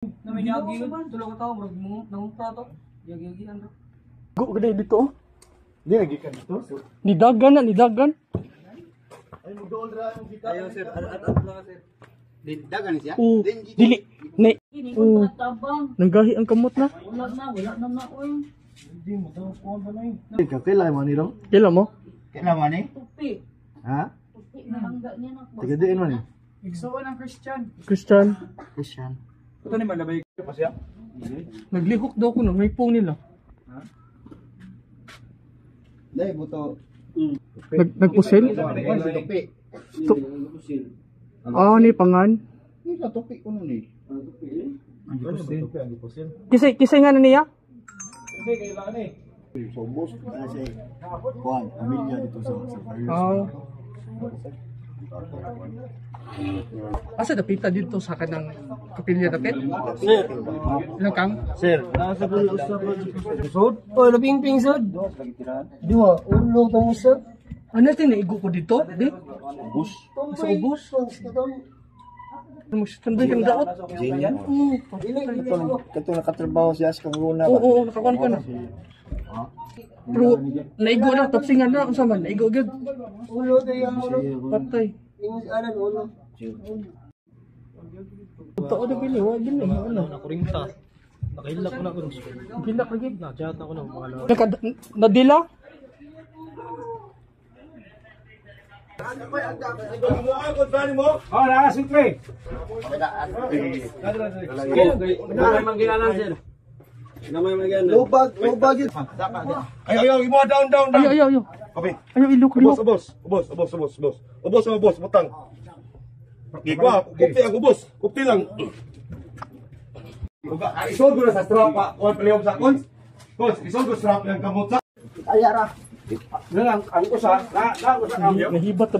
Na may yagi yun. Tulog ka tao. Marag mo. Nangunta to. Yagi-yagi ano. Go ka dito oh. Hindi, nagikan dito. Nidagan na, nidagan. Ay, mag-dool ra yung kita. Ayaw sir. At lang sir. Dagan siya? Oo. Dili. Nay. Ini Oo. ko tabang. Nanggahi ang kamot na. Wala na na oy. Hindi mo daw kuha ba na yun. Kakilay mo nilo? Kailan mo? Kailangan eh? Tupi. Ha? Tupi na langga niya na. Tigadiin mo ni? Igsoon ang Christian. Christian. Christian. Ito ni malabay pa siya. Naglihok daw ko ng ngaypong nila. Dahil buto. Nagpusil? Tupi. Ni pangan. Hindi na tupi ko nun eh. Kisay nga na niya? Kasi kailangan eh. So, boss, kasi kuhan, pamilya dito sa Asa dapita dito sa kanang kapilya dapit? Sir. Ilang kang? Sir, nasa ko yung usap ko. Sud. O, laping-ping sud. Diwa, ulo tong usap. Ano natin naigo ko dito? Di? Bus. Sa ubos? Sandoy kang daot? Kato nakatrabaho siya sa kanguna ba? Oo, nakakuan ko na. Pero naigo na, tapsingan na. Ang sama, naigo agad. Ulo tayo ulo. Patay. Ingat ulo. Tao na gini, wag gini. Ano? Nakuringta. Nakahilak ko na ko. Gilak lagi. Na-chat ako ng mga Nadila? Oh, nakasikre. Namay manggilanan sir. Namay manggilanan. Lubag yun. Ayaw, imo down. Ayaw. Kape. Ayaw, ilok. Ubos, butang. Gigwa, kupti ang ubos. Kupti lang. Isod ko na sa strap pa. Kuhan palihog sa kons. Isod ko strap ng kamot sa. Ayara. Ngayon, ang usa, na usa kami. Nahibat